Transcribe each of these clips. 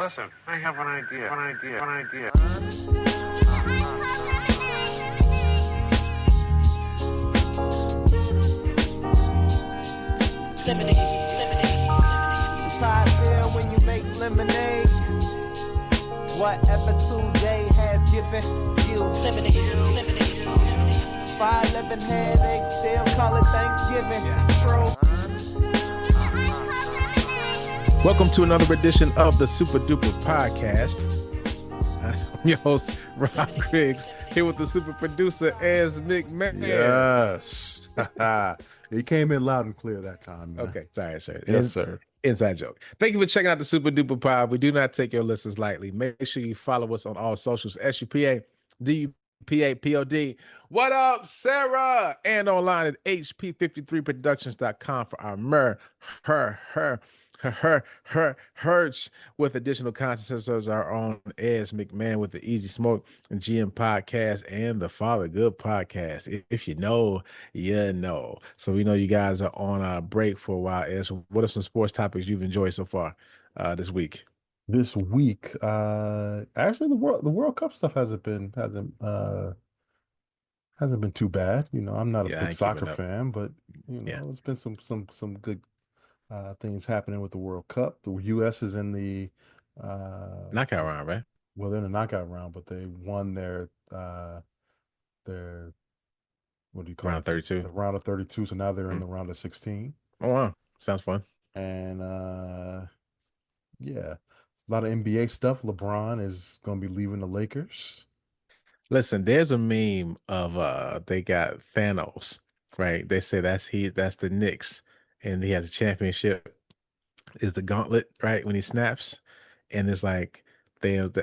Listen, I have an idea. It's how I feel when you make lemonade. Whatever today has given you. 511 headaches, still call it Thanksgiving. True. Welcome to another edition of the Super Duper Podcast. I'm your host, Rob Griggs, here with the super producer, Ez McMahon. Yes. He came in loud and clear that time, man. Okay, sorry, sir. Yes, sir. Inside joke. Thank you for checking out the Super Duper Pod. We do not take your listens lightly. Make sure you follow us on all socials, SUPA, DUPA, POD. What up, Sarah? And online at HP53productions.com for our Hertz with additional content such as our own Ez McMahon with the Easy Smoke and GM podcast and the Father Good podcast. If you know, you know. So we know you guys are on a break for a while. Ez, what are some sports topics you've enjoyed so far this week? This week, actually the World Cup stuff hasn't been too bad. You know, I'm not a Yeah, I big ain't soccer keeping up. fan, but you know, Yeah. there's been some good things happening with the World Cup. The US is in the Knockout round, right? well, they're in the knockout round, but they won their what do you call Round it? 32. The round of 32. So now they're in the round of 16. Oh, wow. Sounds fun. And yeah, a lot of NBA stuff. LeBron is going to be leaving the Lakers. Listen, there's a meme of they got Thanos, right? They say that's the Knicks, and he has a championship. Is the gauntlet, right? When he snaps, and it's like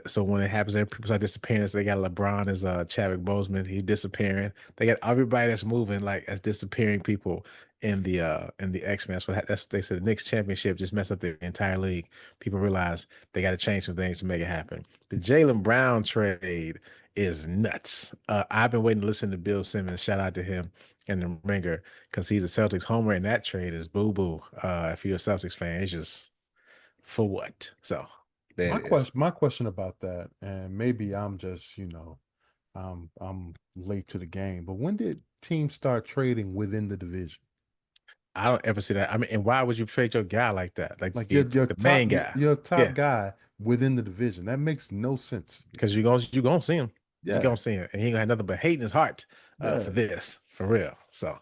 so when it happens, people start disappearing. So they got LeBron as Chadwick Boseman, he disappearing. They got everybody that's moving like as disappearing people in the X-Men. That's they said the Knicks championship just messed up the entire league. People realize they got to change some things to make it happen. The Jaylen Brown trade is nuts. I've been waiting to listen to Bill Simmons. Shout out to him and the Ringer because he's a Celtics homer, and that trade is boo boo. If you're a Celtics fan, it's just for what? So there it is. My question about that, and maybe I'm just, you know, I'm late to the game, but when did teams start trading within the division? I don't ever see that. I mean, and why would you trade your guy like that? Like Like the main guy? your top Yeah, guy within the division. That makes no sense. because you're gonna see him. You're Yeah. gonna see him, and he ain't gonna have nothing but hate in his heart Yeah. for this, for real. So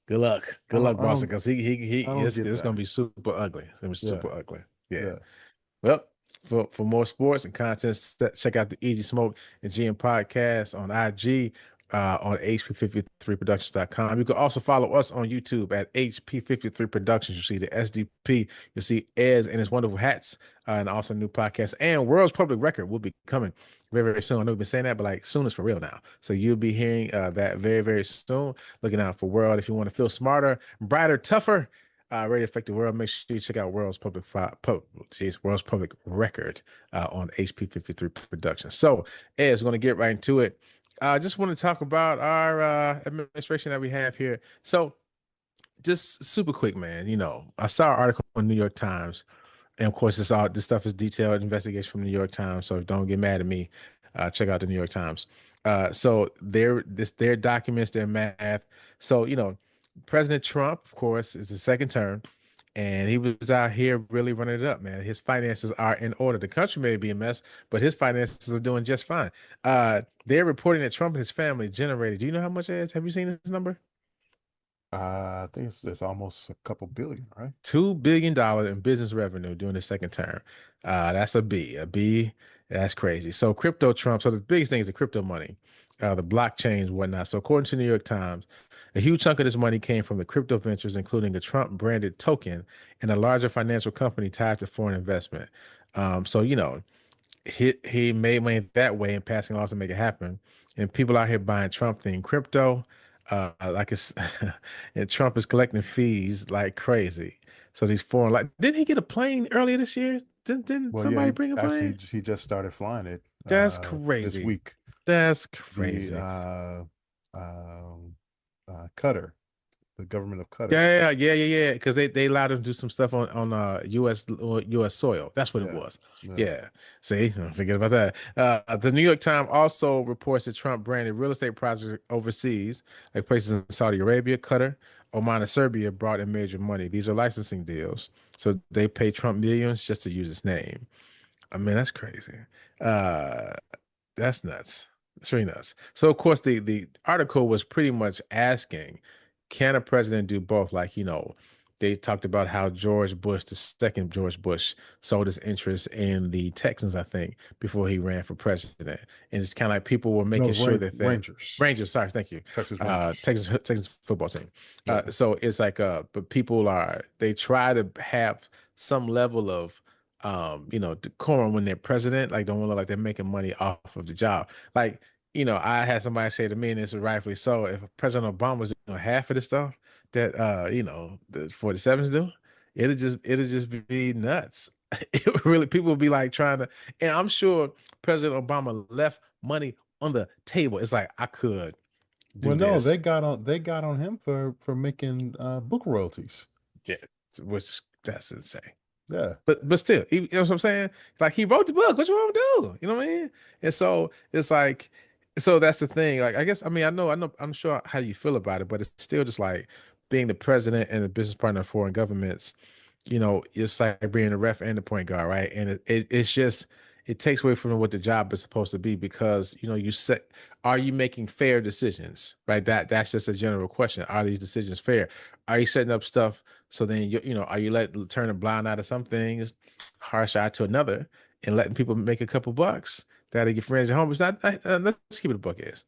good luck, I don't- Boston, because he I don't it's get gonna that. be super ugly. It's gonna be super Yeah. ugly. Yeah. Yeah. Well, for more sports and content, check out the Easy Smoke and GM podcast on IG, on HP53productions.com. You can also follow us on YouTube at HP53 Productions. You see the SDP, you'll see Ez and his wonderful hats, and also new podcast. And World's Public Record will be coming very, very soon. I know we've been saying that, but like soon is for real now. So you'll be hearing that very, very soon. Looking out for World if you want to feel smarter, brighter, tougher. Ready to affect the world. Make sure you check out World's Public Record on HP53 Productions. So, Ez, we're going to get right into it. I just want to talk about our administration that we have here. So, just super quick, man. You know, I saw an article on New York Times, and of course, this stuff is detailed investigation from New York Times. So don't get mad at me. Check out the New York Times. So their documents, their math. So you know, President Trump, of course, is the second term, and he was out here really running it up, man. His finances are in order. The country may be a mess, but his finances are doing just fine. They're reporting that Trump and his family generated. Do you know how much it is? Have you seen this number? I think it's almost a couple billion, right? $2 billion in business revenue during the second term. That's a B. A B, that's crazy. So crypto Trump. So the biggest thing is the crypto money, the blockchains, whatnot. So according to the New York Times, a huge chunk of this money came from the crypto ventures, including a Trump branded token and a larger financial company tied to foreign investment. So you know, he made money that way and passing laws to make it happen. And people out here buying Trump themed crypto, like it's and Trump is collecting fees like crazy. So these foreign, like, didn't he get a plane earlier this year? Didn't Well, yeah, somebody bring a plane? he just started flying it That's this crazy. week. That's The crazy. Qatar the government of Qatar. Yeah. Because they allowed him to do some stuff on U.S. soil. That's what it Yeah, was. yeah. Yeah. See, forget about that. The New York Times also reports that Trump branded real estate projects overseas, like places in Saudi Arabia, Qatar, Oman, and Serbia, brought in major money. These are licensing deals, so they pay Trump millions just to use his name. I mean, that's crazy. Uh, that's nuts. It's really nuts. So of course the article was pretty much asking, can a president do both? Like, they talked about how George Bush, the second George Bush, sold his interest in the Texans, I think, before he ran for president. And it's kind of like people were No, making the sure that Rangers, Rangers, sorry, thank you. Texas Rangers. Texas football team. Yeah. So it's like but people they try to have some level of decorum when they're president, like don't want to look like they're making money off of the job. Like, I had somebody say to me, and this is rightfully so, if President Obama was doing half of the stuff that the 47s do, it'll just be nuts. It really people will be like trying to, and I'm sure President Obama left money on the table. It's like I could Well, do no, this. they got on him for making book royalties. Yeah, which that's insane. Yeah. But still, you know what I'm saying? Like he wrote the book. What you want to do? You know what I mean? And so it's like, so that's the thing. Like I guess I know I'm sure how you feel about it, but it's still just like being the president and a business partner of foreign governments. It's like being the ref and the point guard, right? And it's just it takes away from what the job is supposed to be because you set are you making fair decisions, right? That's just a general question. Are these decisions fair? Are you setting up stuff so then are you turn a blind eye to some things, harsh eye to another, and letting people make a couple bucks that are your friends and homies? Let's keep it a buck is.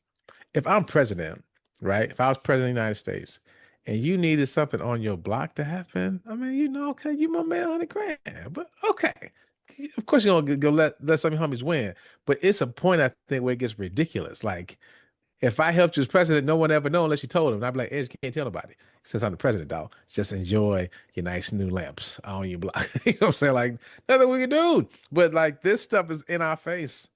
If I'm president, right? If I was president of the United States and you needed something on your block to happen, I mean, okay, you my man 100 grand, but okay. Of course, you're gonna go let some of your homies win, but it's a point I think where it gets ridiculous. Like, if I helped you as president, no one ever know unless you told him. And I'd be like, Edge, you can't tell nobody. Since I'm the president, dog, just enjoy your nice new lamps on your block. You know what I'm saying? Like, nothing we can do. But like this stuff is in our face.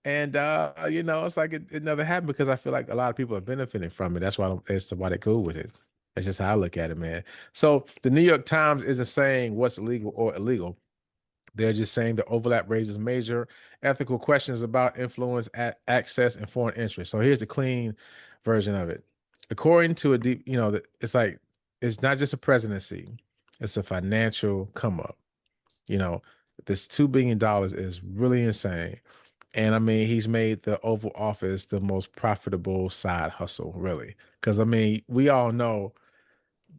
And it's like it never happened because I feel like a lot of people are benefiting from it. That's why that's why they're cool with it. That's just how I look at it, man. So the New York Times isn't saying what's legal or illegal. They're just saying the overlap raises major ethical questions about influence, access, and foreign interest. So here's the clean version of it. According to a deep, it's like it's not just a presidency; it's a financial come up. You know, this $2 billion is really insane, and I mean he's made the Oval Office the most profitable side hustle, really. Because I mean, we all know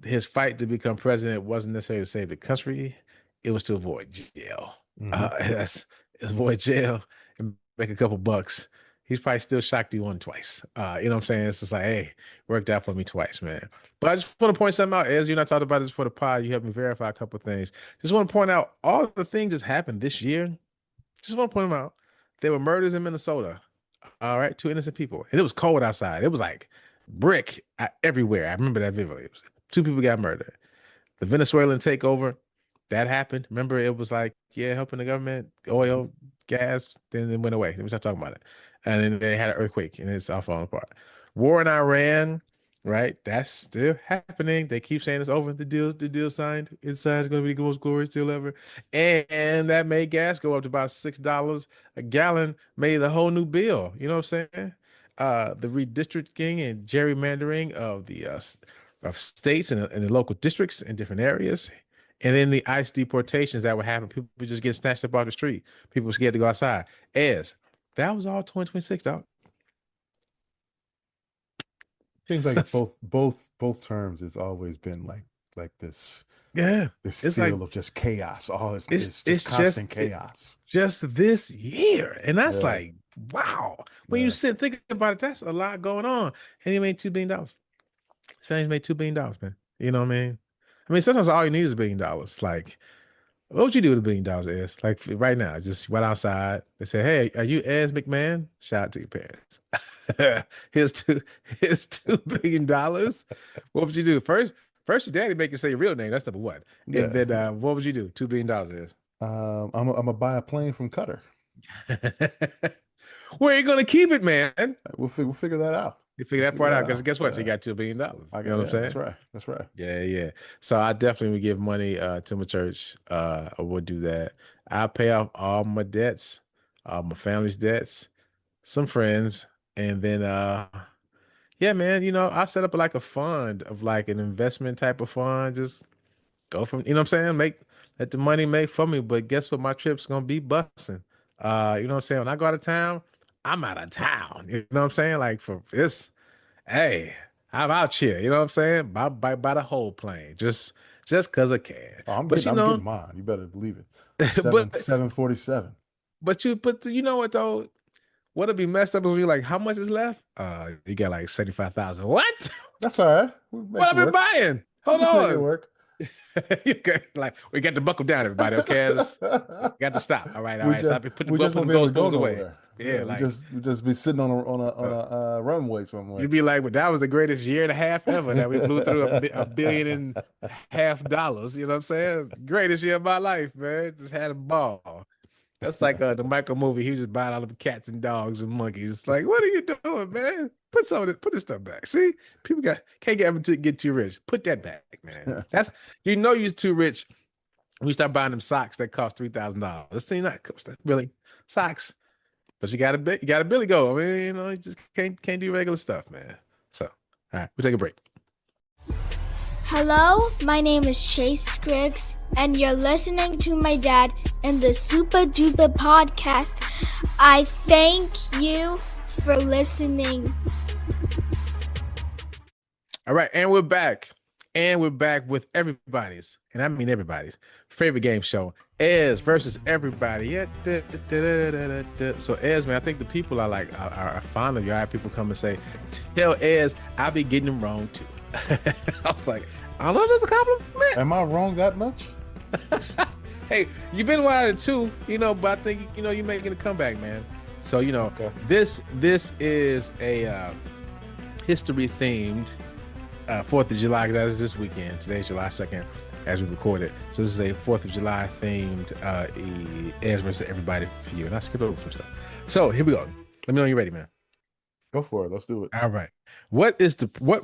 his fight to become president wasn't necessarily to save the country; it was to avoid jail. Hmm. That's avoid jail and make a couple bucks. He's probably still shocked he won twice. You know what I'm saying? It's just like, hey, worked out for me twice, man. But I just want to point something out. As you and I talked about this for the pod, you helped me verify a couple of things. Just want to point out all the things that's happened this year. Just want to point them out. There were murders in Minnesota. All right, two innocent people, and it was cold outside. It was like brick everywhere. I remember that vividly. Two people got murdered. The Venezuelan takeover, that happened. Remember, it was like, yeah, helping the government, oil, gas, then it went away. Let me stop talking about it. And then they had an earthquake and it's all falling apart. War in Iran, right? That's still happening. They keep saying it's over. The deal signed. Inside is going to be the most glorious deal ever. And that made gas go up to about $6 a gallon, made a whole new bill. You know what I'm saying? The redistricting and gerrymandering of the of states and the local districts in different areas. And then the ICE deportations that would happen. People just get snatched up off the street. People were scared to go outside. That was all 2026, dog. Seems like both terms has always been like Yeah. this It's like feel of just chaos. Oh, it's it's just constant just chaos. just this year. And that's Yeah, like, wow. When you yeah. sit thinking about it, that's a lot going on. And he made $2 billion. His family made $2 billion, man. You know what I mean? I mean, sometimes all you need is $1 billion. Like, what would you do with $1 billion, Ez? Like right now, just went outside. They say, "Hey, are you Ez McMahon?" Shout out to your parents. here's two, here's $2 billion. What would you do? First your daddy make you say your real name. That's number one. And Yeah. then what would you do? $2 billion is. I'm gonna buy a plane from Qatar. Where are you gonna keep it, man? We'll figure that out. You figure that part out because guess what? You Yeah. got $2 billion. You I know what I'm saying? That's right. That's right. Yeah, yeah. So I definitely would give money to my church. I would do that. I pay off all my debts, my family's debts, some friends, and then yeah, man, I set up like a fund of like an investment type of fund. Just go from, you know what I'm saying? Let the money make for me. But guess what? My trip's gonna be busting. You know what I'm saying? When I go out of town, I'm out of town. You know what I'm saying? Like for this, hey, I'm out here. You know what I'm saying? By the whole plane. Just cause I can. Oh, But I'm getting mine. You better believe it. but 747. but you know what though? What'll be messed up is you like, how much is left? You got like 75,000. What? That's all right. We'll make What it I've been work. buying? Hold We'll make it on. work. Like we got to buckle down, everybody. Okay, got to stop. All right, all we right. just Stop. Put we just the won't be able to go goals away. nowhere. Yeah, We like just be sitting on a runway somewhere. you'd be like, well, that was the greatest year and a half ever that we blew through $1.5 billion. You know what I'm saying? Greatest year of my life, man. Just had a ball. That's like the Michael movie. He was just buying all the cats and dogs and monkeys. It's like, what are you doing, man? Put this stuff back. See, people can't get too rich. Put that back, man. That's you're too rich when you start buying them socks that cost $3,000. See, not really socks, but you got to Billy go. I mean, you just can't do regular stuff, man. So, all right, we'll take a break. Hello, my name is Chase Scriggs, and you're listening to my dad in the Super Duper podcast. I thank you for listening. All right, and we're back. And we're back with everybody's, and I mean everybody's, favorite game show, Ez versus everybody. Yeah. So Ez, man, I think the people are fond of you. I have people come and say, tell Ez I be getting them wrong too. I was like, I don't know if that's a compliment. Am I wrong that much? Hey, you've been wild too, but I think you're making a comeback, man. So Okay. this is a history themed 4th of July, because that is this weekend. Today's July 2nd as we record it. So this is a 4th of July themed Ez versus everybody for you. And I skipped over some stuff. So here we go. Let me know when you're ready, man. Go for it. Let's do it. All right. What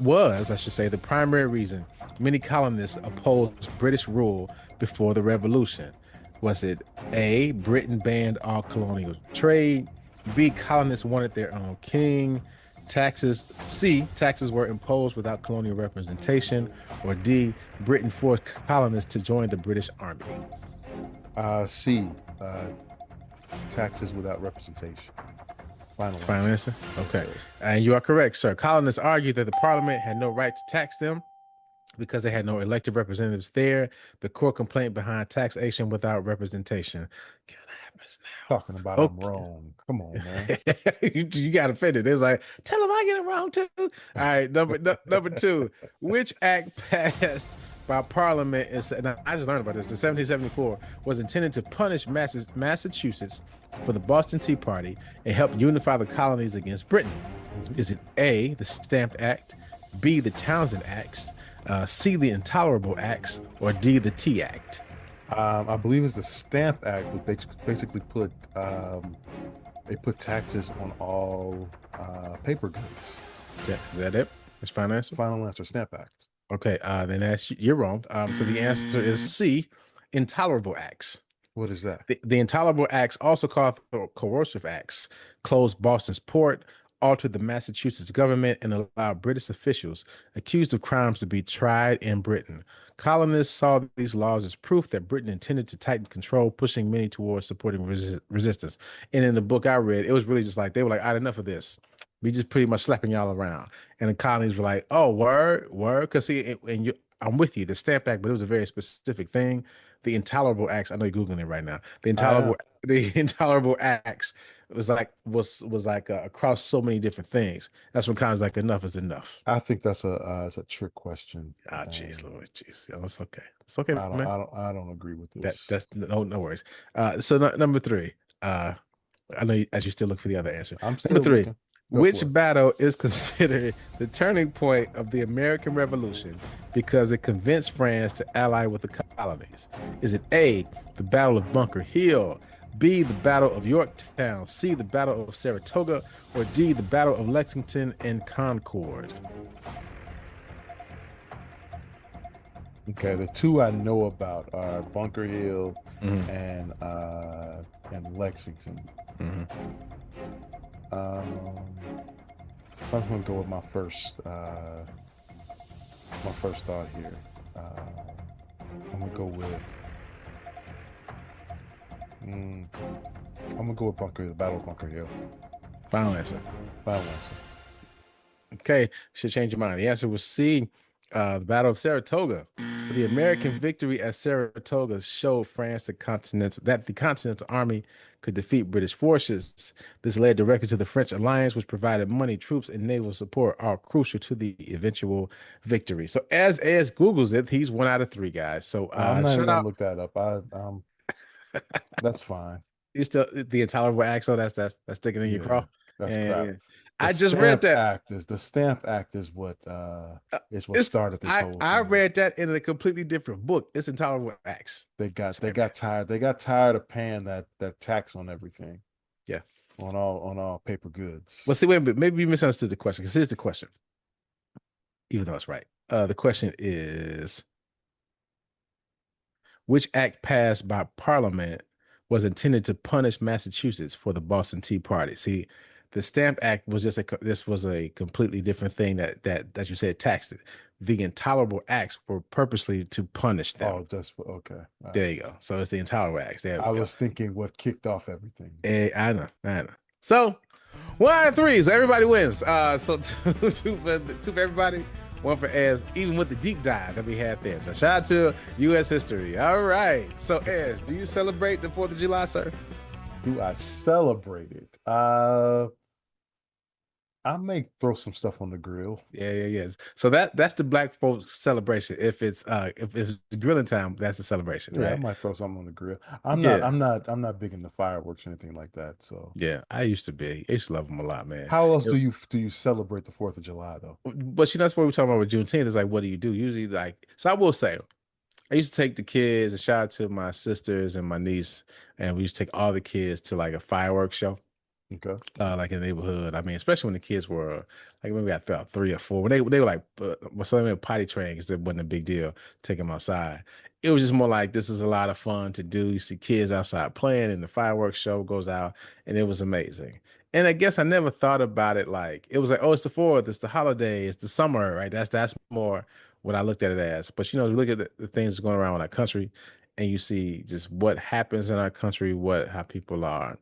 was, I should say, the primary reason many colonists opposed British rule before the Revolution? Was it A, Britain banned all colonial trade, B, colonists wanted their own king, C, taxes were imposed without colonial representation, or D, Britain forced colonists to join the British Army? C, taxes without representation. Final answer? Okay. And you are correct, sir. Colonists argued that the Parliament had no right to tax them because they had no elected representatives there. The core complaint behind taxation without representation. God, that happens now. Talking about I'm wrong. Come on, man. you got offended. It was like, tell them I get it wrong too. All right, number 2. Which act passed by Parliament and I just learned about this in 1774 was intended to punish Massachusetts for the Boston Tea Party and help unify the colonies against Britain? Is it A, the Stamp Act, B, the Townsend Acts, C, the Intolerable Acts, or D, the Tea Act? I believe it's the Stamp Act, which basically put they put taxes on all paper goods. Yeah, is that it? That's final answer? Final answer, Stamp Act. Okay, then you're wrong. So the answer is C, Intolerable Acts. What is that? The Intolerable Acts, also called Coercive Acts, closed Boston's port, altered the Massachusetts government, and allowed British officials accused of crimes to be tried in Britain. Colonists saw these laws as proof that Britain intended to tighten control, pushing many towards supporting resistance. And in the book I read, it was really just like, they were like, I had enough of this. We just pretty much slapping y'all around. And the colonies were like, oh, word. Because see, I'm with you, the Stamp Act, but it was a very specific thing. The Intolerable Acts, I know you're Googling it right now. The Intolerable Acts was like across so many different things. That's when colonies like, enough is enough. I think that's a trick question. Jeez, Lord, jeez. Oh, it's okay. It's okay, I don't agree with this. That's no worries. So number 3. I know as you still look for the other answer. I'm still number 3. looking. Which battle is considered the turning point of the American Revolution because it convinced France to ally with the colonies? Is it A, the Battle of Bunker Hill, B, the Battle of Yorktown, C, the Battle of Saratoga, or D, the Battle of Lexington and Concord? Okay, the two I know about are Bunker Hill Mhm. and Lexington. Mhm. So I'm just gonna go with my first thought here. I'm gonna go with I'm gonna go with Bunker Hill, the Battle of Bunker Hill. Final answer. Final answer. Okay, should change your mind. The answer was C, the Battle of Saratoga. The American victory at Saratoga showed France that the Continental Army could defeat British forces. This led directly to the French alliance, which provided money, troops, and naval support, all crucial to the eventual victory. So as Googles it, he's 1 out of 3 guys. So I'm not even shout gonna out. look that up. That's fine. You still the intolerable accent that's sticking in your Yeah, craw. that's crap. And I just read that. The Stamp Act is what It's started this whole I thing. read that in a completely different book. It's intolerable acts. They Sorry, got man. tired. They got tired of paying that tax on everything, Yeah. on all paper Well, goods. see, wait a minute. Maybe you misunderstood the question. Because here's the question, even though it's right. The question is, which act passed by Parliament was intended to punish Massachusetts for the Boston Tea Party? See, the Stamp Act was just this was a completely different thing that you said taxed it. The intolerable acts were purposely to punish them. Oh, okay. All There right. you go. So it's the intolerable acts. There we I go. was thinking what kicked off everything. I know, I know. So 1 out of 3, so everybody wins. So two for everybody, one for Ez, even with the deep dive that we had there. So shout out to U.S. history. All right. So Ez, do you celebrate the 4th of July, sir? Do I celebrate it? I may throw some stuff on the grill. Yeah. So that's the black folks celebration. If it's the grilling time, that's the celebration, Yeah, I right? might throw something on the grill. Yeah. I'm not big into fireworks or anything like that. So Yeah. I used to be. I used to love them a lot, man. how else do you celebrate the 4th of July though? But that's what we're talking about with Juneteenth. Is like, what do you do? Usually, like, so I will say, I used to take the kids and shout out to my sisters and my niece, and we used to take all the kids to like a fireworks show, Okay. like in the neighborhood. I mean, especially when the kids were like maybe I thought 3 or 4 when they were like so they were potty trained because it wasn't a big deal take them outside. It was just more like this is a lot of fun to do. You see kids outside playing, and the fireworks show goes out, and it was amazing. And I guess I never thought about it like it was like, oh, it's the 4th, it's the holiday, it's the summer, right? That's more what I looked at it as. But you look at the things going around in our country, and you see just what happens in our country, how people are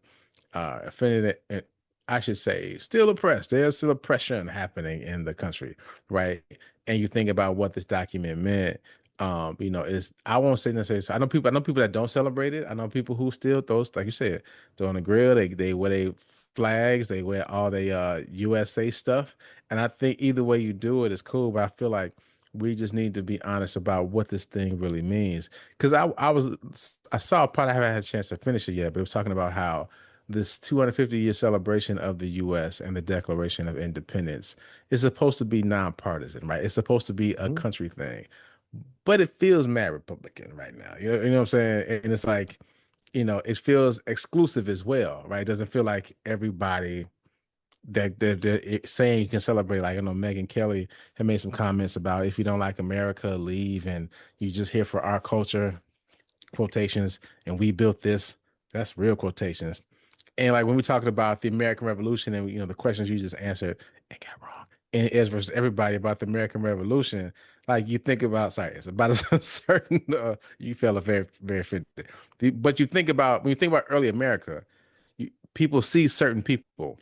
offended, and I should say, still oppressed. There's still oppression happening in the country, right? And you think about what this document meant. Is I won't say necessarily. So I know people that don't celebrate it. I know people who still throw, like you said, throw on the grill. They wear their flags. They wear all the USA stuff. And I think either way you do it is cool. But I feel like we just need to be honest about what this thing really means. Because I saw a part, I haven't had a chance to finish it yet, but it was talking about how this 250-year celebration of the U.S. and the Declaration of Independence is supposed to be nonpartisan, right? It's supposed to be a Mhm. country thing, but it feels mad Republican right now. You know what I'm saying? And it's like, it feels exclusive as well, right? It doesn't feel like everybody that they're saying you can celebrate. Like, I know Megan Kelly had made some comments about if you don't like America, leave, and you just here for our culture, quotations, and we built this. That's real quotations. And like when we're talking about the American Revolution and the questions you just answered and got wrong, and as versus everybody about the American Revolution, like you think about, sorry, it's about a certain you felt very very offended, but you think about when you think about early America, people see certain people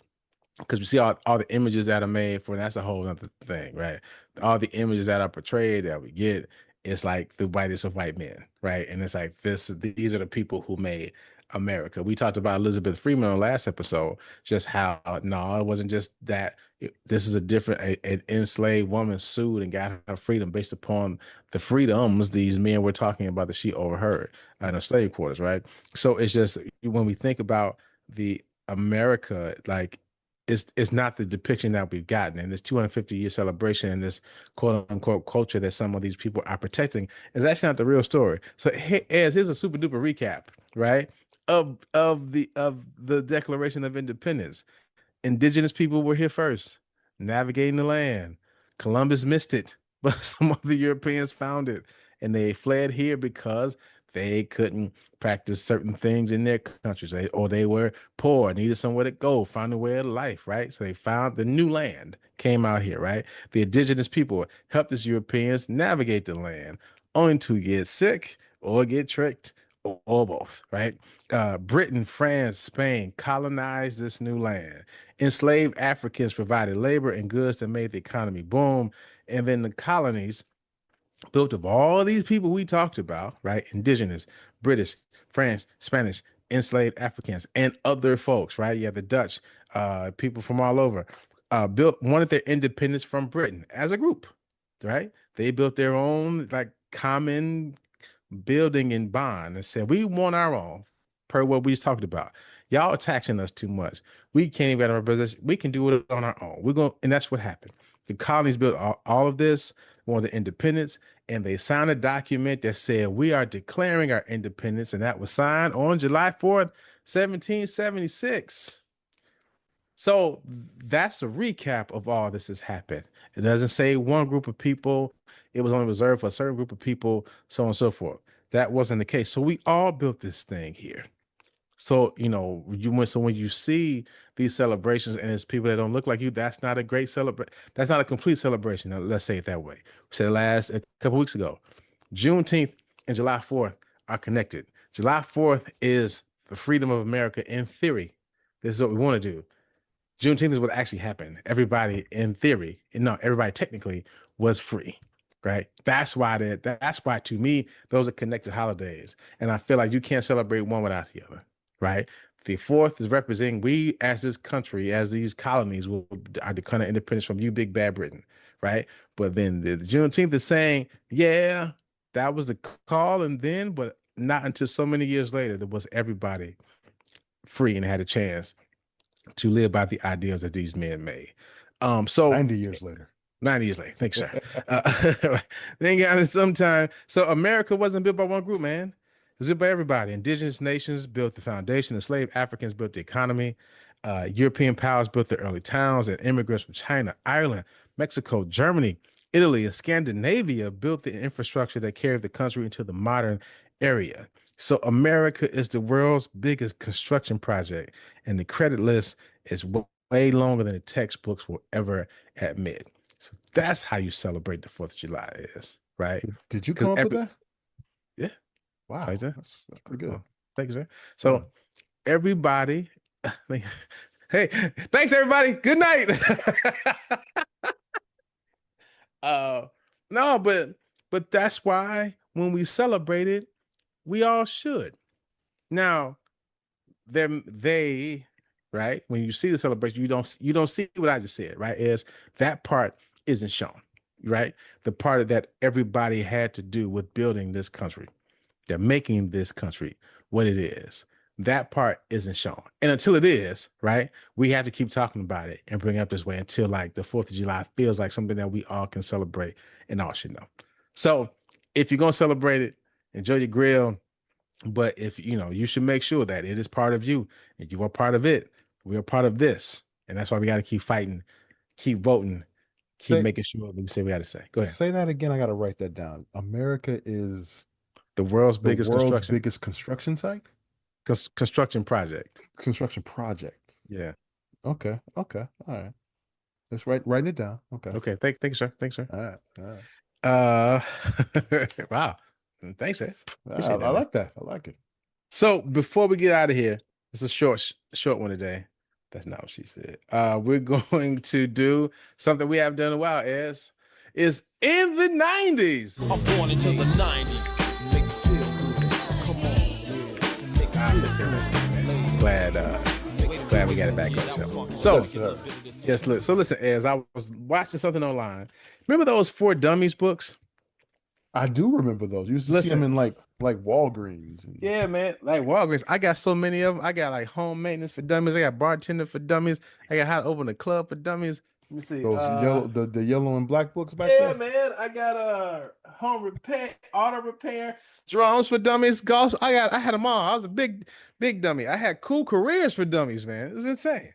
because we see all the images that are made for, and that's a whole other thing, right? All the images that are portrayed that we get, it's like the whitest of white men, right? And it's like these are the people who made America. We talked about Elizabeth Freeman on the last episode, just how no, it wasn't just that. This is a different an enslaved woman sued and got her freedom based upon the freedoms these men were talking about that she overheard in her slave quarters, right? So it's just when we think about the America, like it's not the depiction that we've gotten. And this 250-year celebration and this quote unquote culture that some of these people are protecting is actually not the real story. So here's a super duper recap, right? of the Declaration of Independence. Indigenous people were here first, navigating the land. Columbus missed it, but some other Europeans found it, and they fled here because they couldn't practice certain things in their countries, or they were poor, needed somewhere to go, find a way of life, right? So they found the new land, came out here, right? The indigenous people helped the Europeans navigate the land, only to get sick or get tricked or both, right? Britain, France, Spain colonized this new land. Enslaved Africans provided labor and goods that made the economy boom. And then the colonies built of all these people we talked about, right? Indigenous, British, France, Spanish, enslaved Africans, and other folks, right? You have the Dutch, people from all over, wanted their independence from Britain as a group, right? They built their own like common building and bond and said, we want our own, per what we just talked about. Y'all are taxing us too much. We can't even get our position. We can do it on our own. We're going, and that's what happened. The colonies built all of this, wanted independence, and they signed a document that said we are declaring our independence, and that was signed on July 4th, 1776. So that's a recap of all this has happened. It doesn't say one group of people, it was only reserved for a certain group of people, so on and so forth. That wasn't the case. So we all built this thing here. So, when you see these celebrations and it's people that don't look like you, that's not a great celebration. That's not a complete celebration. Now, let's say it that way. We said last a couple weeks ago, Juneteenth and July 4th are connected. July 4th is the freedom of America in theory. This is what we want to do. Juneteenth is what actually happened. Everybody in theory, no, everybody technically was free, right? That's why to me, those are connected holidays. And I feel like you can't celebrate one without the other, right? The 4th is representing we as this country, as these colonies are declaring independence from you, big bad Britain, right? But then the Juneteenth is saying, yeah, that was the call, and then, but not until so many years later, there was everybody free and had a chance to live by the ideals that these men made. So 90 years later. 90 years later. Thanks, sir. Then got it sometime. So America wasn't built by one group, man. It was built by everybody. Indigenous nations built the foundation. Enslaved Africans built the economy. European powers built the early towns, and immigrants from China, Ireland, Mexico, Germany, Italy, and Scandinavia built the infrastructure that carried the country into the modern area. So America is the world's biggest construction project, and the credit list is way longer than the textbooks will ever admit. So that's how you celebrate the 4th of July is, right? Did you come up with that? Yeah. Wow. Like that? That's pretty good. Thank you, sir. So everybody, hey, thanks everybody. Good night. No, but that's why when we celebrate it, we all should. Now, they right, when you see the celebration, you don't see what I just said, right? Is that part isn't shown, right? The part that everybody had to do with building this country, they're making this country what it is. That part isn't shown. And until it is, right, we have to keep talking about it and bring it up this way until like the 4th of July feels like something that we all can celebrate and all should know. So if you're going to celebrate it, enjoy your grill. But if you should make sure that it is part of you and you are part of it. We are part of this. And that's why we got to keep fighting, keep voting, keep making sure that we say we got to say. Go ahead. Say that again. I got to write that down. America is the world's biggest construction site? Construction project. Construction project. Yeah. Okay. All right. Let's write it down. Okay. Thank you, sir. Thanks, sir. All right. Wow. Thanks, Ed. I like that. I like it. So before we get out of here, it's a short one today. That's not what she said. We're going to do something we haven't done in a while, is in the 90s. I'm born into the 90s. Glad we got it back on. So yes, look. So listen, as I was watching something online, remember those 4 Dummies books? I do remember those. You used to see them in like Walgreens. Yeah, man, like Walgreens. I got so many of them. I got like home maintenance for dummies. I got bartender for dummies. I got how to open a club for dummies. Let me see. Those yellow, the yellow and black books back Yeah, there. man. I got home repair, auto repair, drums for dummies, golf. I had them all. I was a big dummy. I had cool careers for dummies, man. It was insane.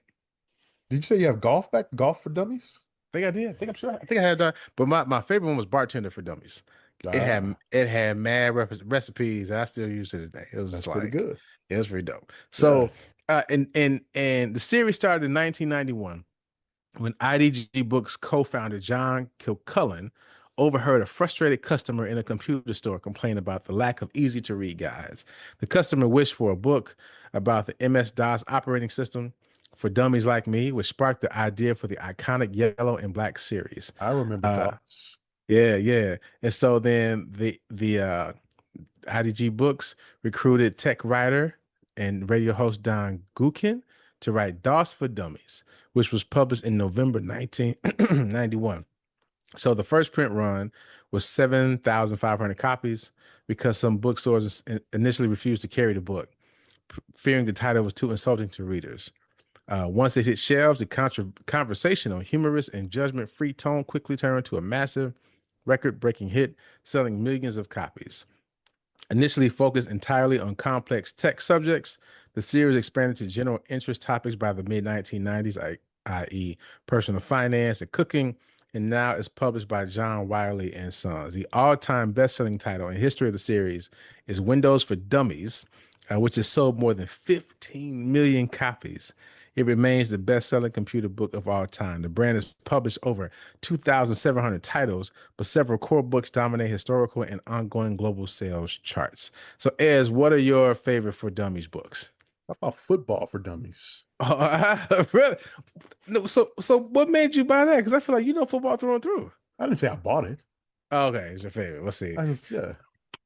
Did you say you have golf for dummies? I think I did. I think I'm sure. I think I had that. But my favorite one was bartender for dummies. Ah, It had mad recipes that I still use to this day. It was just that's pretty like good. it was pretty dope. Yeah. So and the series started in 1991 when IDG Books co-founder John Kilcullen overheard a frustrated customer in a computer store complain about the lack of easy-to-read guides. The customer wished for a book about the MS-DOS operating system for dummies like me, which sparked the idea for the iconic yellow and black series. I remember Uh, DOS. yeah, yeah. And so then the IDG Books recruited tech writer and radio host Don Gukin to write DOS for Dummies, which was published in November 1991. So the first print run was 7,500 copies because some bookstores initially refused to carry the book, fearing the title was too insulting to readers. Once it hit shelves, the conversational, humorous, and judgment-free tone quickly turned to a massive, record-breaking hit, selling millions of copies. Initially focused entirely on complex tech subjects, the series expanded to general interest topics by the mid 1990s, i.e., personal finance and cooking, and now is published by John Wiley and Sons. The all-time best-selling title in history of the series is Windows for Dummies, which has sold more than 15 million copies. It remains the best-selling computer book of all time. The brand has published over 2,700 titles, but several core books dominate historical and ongoing global sales charts. So, Ez, what are your favorite for dummies books? How about football for dummies? Oh, really? No, so what made you buy that? Because I feel like you know football through and through. I didn't say I bought it. Okay, it's your favorite. Let's see. I just yeah.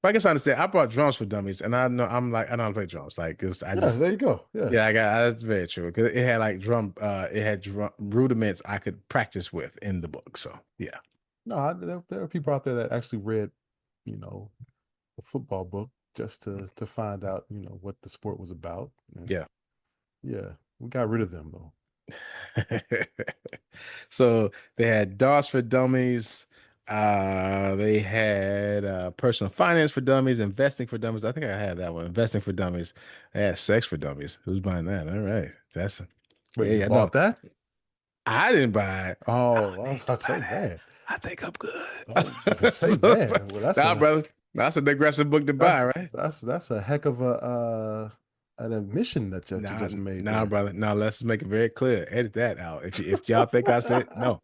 But I guess I understand. I brought drums for dummies, and I know I know how to play drums. Like I Yeah, just there you go. Yeah. yeah, I got that's very true because it had like it had drum rudiments I could practice with in the book. So yeah, No, there are people out there that actually read, you know, the football book just to find out, what the sport was about. And yeah. yeah, we got rid of them though. So they had DOS for dummies. They had personal finance for dummies, investing for dummies. I think I had that one. Investing for dummies. They had sex for dummies. Who's buying that? All right, that's Wait, you yeah. No, bought that? I didn't buy it. I Oh, don't I was need to about to buy say, that. man. I think I'm good. I was about to say, So, man. Well, nah, brother, that's an aggressive book to buy, that's right? that's a heck of a an admission that you Nah, just made nah, there. brother. Now let's make it very clear. Edit that out. If y'all think I said no,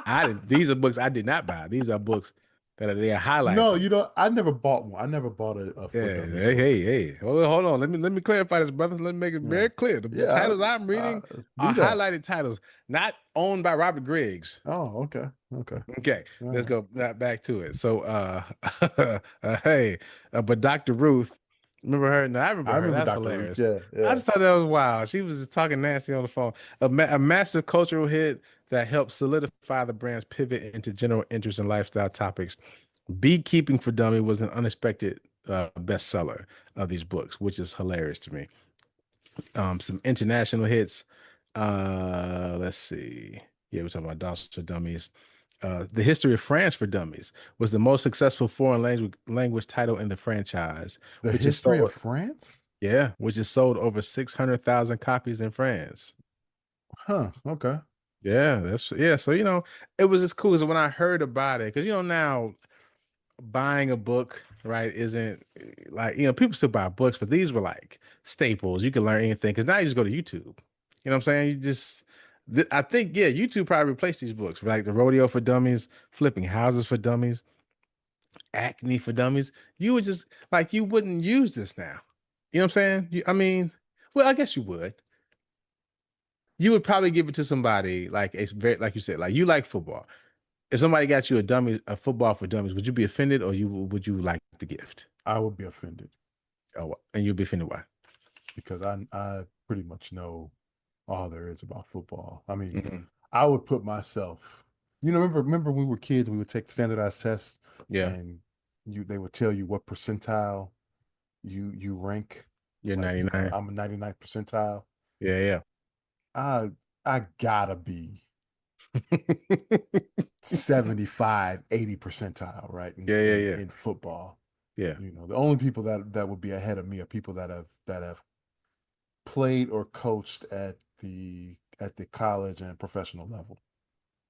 I didn't. These are books I did not buy. These are books they are No, highlighted. I never bought one. I never bought a Yeah, For Dummies hey, book. hey, hey. Hold on. Let me clarify this, brother. Let me make it Yeah. very clear. The Yeah, titles I'm reading do are that. highlighted titles, not owned by Robert Griggs. Oh, okay. Okay. Okay, All let's right. go back to it. So, hey, but Dr. Ruth, remember her? No, I remember I her. remember That's Dr. Ruth. hilarious. Yeah, I yeah. just thought that was wild. She was just talking nasty on the phone. A massive cultural hit that helped solidify the brand's pivot into general interest and lifestyle topics. Beekeeping for Dummy was an unexpected bestseller of these books, which is hilarious to me. Some international hits. Let's see. Yeah, we're talking about Dolls for Dummies. The History of France for Dummies was the most successful foreign language title in the franchise, The which is History of sold. France? Yeah, which is sold over 600,000 copies in France. Huh. Okay. Yeah, that's yeah. So it was just cool. So when I heard about it, because now buying a book, right, isn't like, people still buy books, but these were like staples. You can learn anything because now you just go to YouTube. You know what I'm saying? I think, yeah, YouTube probably replaced these books, like the Rodeo for Dummies, Flipping Houses for Dummies, Acne for Dummies. You would just like, you wouldn't use this now. You know what I'm saying? I mean, well, I guess you would. You would probably give it to somebody like it's very, like you said, like you like football. If somebody got you a football for dummies, would you be offended or would you like the gift? I would be offended Oh, and you'd be offended why? because I pretty much know all there is about football. I mean, Mhm. I would put myself, remember when we were kids, we would take standardized tests Yeah, and they would tell you what percentile you rank. you're Like, 99. I'm a 99th percentile. Yeah, yeah. I I gotta be 75, 80 percentile, right? Yeah, yeah, yeah. In football. Yeah. The only people that would be ahead of me are people that have played or coached at the college and professional level.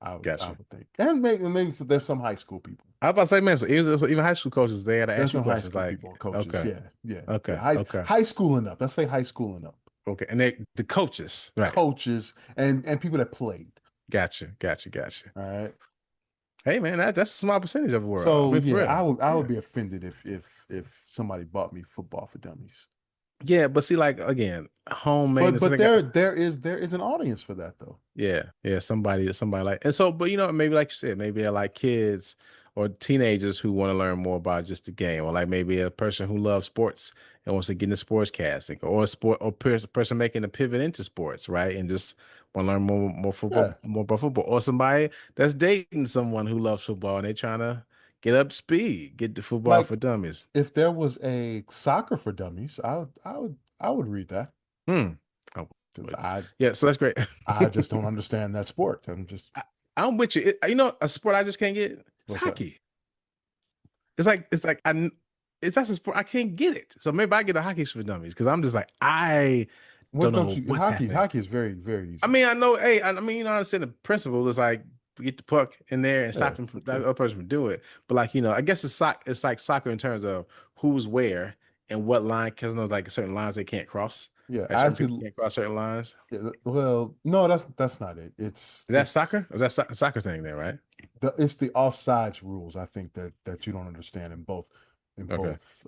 I Gotcha. would think, and maybe there's some high school people. I was about to say, man, so even high school coaches, they gotta There's ask you some high questions school like, people and coaches. okay, Yeah, yeah, yeah. okay, okay, High school and up. Let's say high school and up. okay. And the coaches, right? Coaches and people that played. Gotcha, gotcha, gotcha. All right. Hey, man, that's a small percentage of the world. I So mean, for yeah, real. I Yeah. would be offended if somebody bought me Football for Dummies. Yeah, but see, like again, home maintenance. I But think, there is an audience for that though. yeah, yeah, somebody like, and so, but maybe like you said, maybe they're like kids or teenagers who want to learn more about just the game, or like maybe a person who loves sports and wants to get into sports casting, or a sport or person making a pivot into sports, right, and just want to learn Yeah. more about football, or somebody that's dating someone who loves football and they're trying to get up to speed, get the football for Like dummies. if there was a soccer for dummies, I would read that Hmm. I because would. Yeah, so that's great. I just don't understand that sport. I'm just I, I'm with you. A sport I just can't get. It's what's that? hockey. It's like it's that's a sport I can't get it. So maybe I get a hockey for dummies because I'm just like I What don't don't know you what's happening. hockey is very, very I easy. mean, I know. Hey, I mean, I understand the principle is like get the puck in there and stop Yeah. them from that other person from doing it. But like I guess it's like soccer in terms of who's where and what line. Because there's like certain lines they can't cross. Yeah. Like I certain people actually can't cross certain lines. yeah, well, no, that's not it. Is that soccer? Is that a soccer thing there, right? It's the offsides rules, I think that you don't understand in Okay. both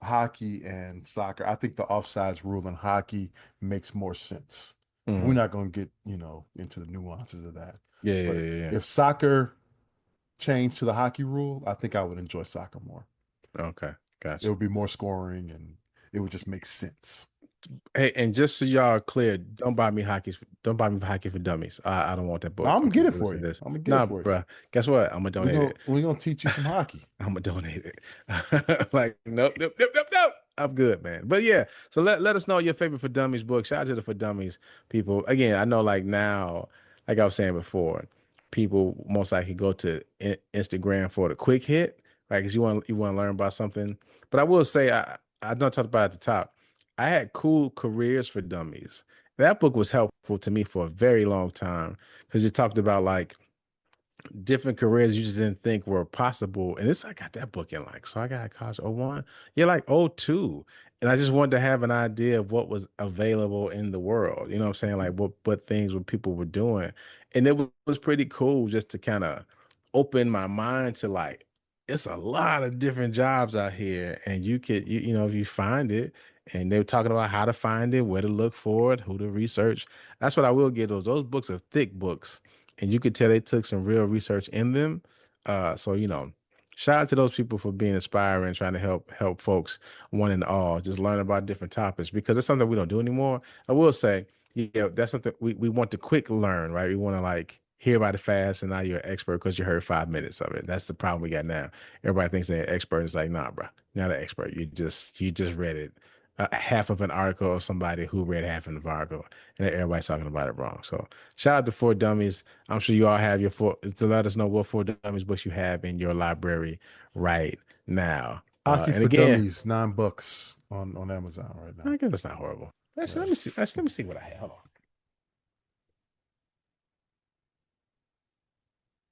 hockey and soccer. I think the offsides rule in hockey makes more sense. We're Mhm. not going to get, into the nuances of that. Yeah, yeah, But yeah, yeah. if soccer changed to the hockey rule, I think I would enjoy soccer more. Okay, It gotcha. would be more scoring and it would just make sense. Hey, and just so y'all are clear, don't buy me hockey for dummies. I don't want that Now book. I'm gonna Okay, get it so for listen you. to this. I'm gonna get it Nah, for you. bruh. Guess what? I'm gonna donate it. We're gonna teach you some hockey. I'm gonna donate it. Like, nope, nope, nope, nope, nope. I'm good, man. But yeah, so let us know your favorite for dummies book. Shout out to the for dummies people. Again, I know like now, like I was saying before, people most likely go to Instagram for the quick hit, right? Because you want to learn about something. But I will say, I don't talk about it at the top. I had cool careers for dummies. That book was helpful to me for a very long time because it talked about like different careers you just didn't think were possible. And I got that book in like, so I got college '01, yeah, like '02. And I just wanted to have an idea of what was available in the world. You know what I'm saying? Like what things what people were doing. And it was pretty cool just to kind of open my mind to like, it's a lot of different jobs out here. And you could, if you find it, and they were talking about how to find it, where to look for it, who to research. That's what I will get those. Those books are thick books and you could tell they took some real research in them. So shout out to those people for being inspiring, trying to help folks one and all, just learn about different topics because it's something we don't do anymore. I will say, that's something we want to quick learn, right? We want to like hear about it fast, and now you're an expert because you heard 5 minutes of it. That's the problem we got now. Everybody thinks they're an expert. It's like, nah, bro, you're not an expert. You just read it. Half of an article of somebody who read half of the article, and everybody's talking about it wrong. So shout out to For Dummies. I'm sure you all have your to let us know what For Dummies books you have in your library right now. Hockey And for again, Dummies, $9 on Amazon right now. I guess it's not horrible. Actually, Yeah. let me see. Actually, let me see what I have. Hold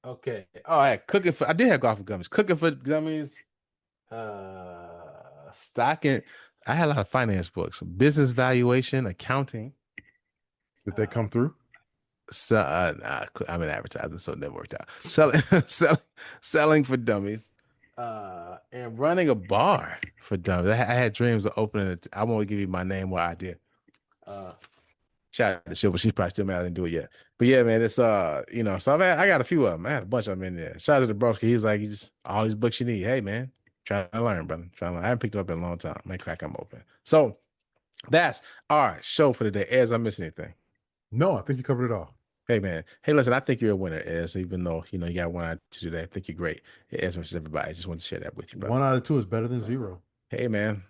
on. Okay. All right. Cooking for. I did have golf for gummies. Cooking for dummies. Stocking. I had a lot of finance books, business valuation, accounting. Did they come through? So I'm in advertising, so it never worked out. Selling for dummies, and running a bar for dummies. I had dreams of opening it. I won't give you my name or idea. Shout out to Shiv, but she's probably still mad I didn't do it yet. But yeah, man, it's so I got a few of them. I had a bunch of them in there. Shout out to the broski. He was like, just all these books you need. Hey man, trying to learn, brother. Trying to learn. I haven't picked it up in a long time. May crack them open. So that's our show for today. As I miss anything. No, I think you covered it all. Hey man. Hey, listen, I think you're a winner, Ez, even though you got 1 out of 2 today. I think you're great. As much as everybody. I just want to share that with you, brother. 1 out of 2 is better than 0. Hey man.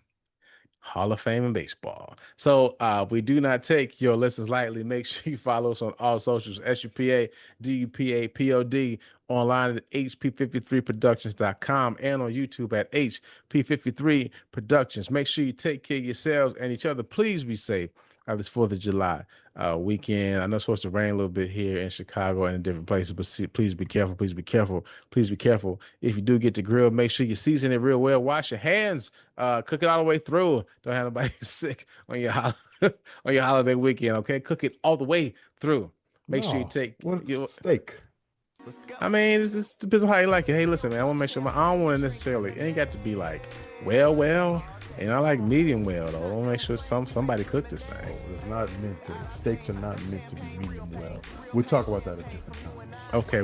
Hall of Fame in baseball. So we do not take your listens lightly. Make sure you follow us on all socials, SUPA, DUPA, POD, online at HP53productions.com and on YouTube at HP53 Productions. Make sure you take care of yourselves and each other. Please be safe this 4th of July weekend. I know it's supposed to rain a little bit here in Chicago and in different places, but please be careful. Please be careful. Please be careful. If you do get to grill, make sure you season it real well. Wash your hands. Cook it all the way through. Don't have nobody sick on your on your holiday weekend. Okay, cook it all the way through. Make sure you take your steak. I mean, this depends on how you like it. Hey, listen, man, I want to make sure I don't want to necessarily. It ain't got to be like well. And I like medium well though. I want to make sure somebody cooked this thing. Oh, it's not meant to. Steaks are not meant to be medium well. We'll talk about that at a different time. Okay,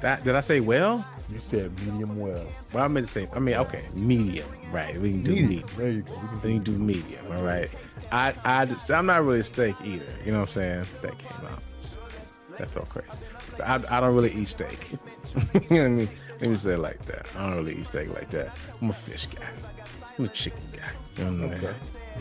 that did I say well? You said medium well. Well, I meant to say. Okay, medium. Right, we can do medium. There you go. We can do medium. All right. I'm not really a steak eater. You know what I'm saying? That came out. That felt crazy. I don't really eat steak. Let me say it like that. I don't really eat steak like that. I'm a fish guy. I'm a chicken guy. You know what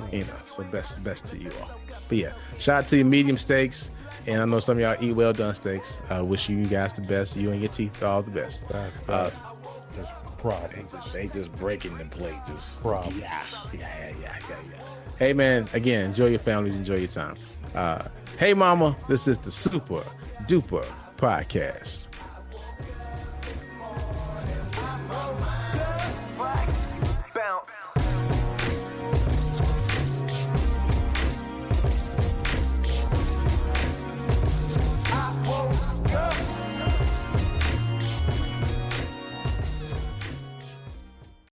I mean? So best to you all. But yeah, shout out to your medium steaks. And I know some of y'all eat well done steaks. Wish you guys the best. You and your teeth all the best. That's just problems. They just breaking the plate. Just problems. Yeah. Hey man, again, enjoy your families, enjoy your time. Hey mama, this is the Super Duper Podcast.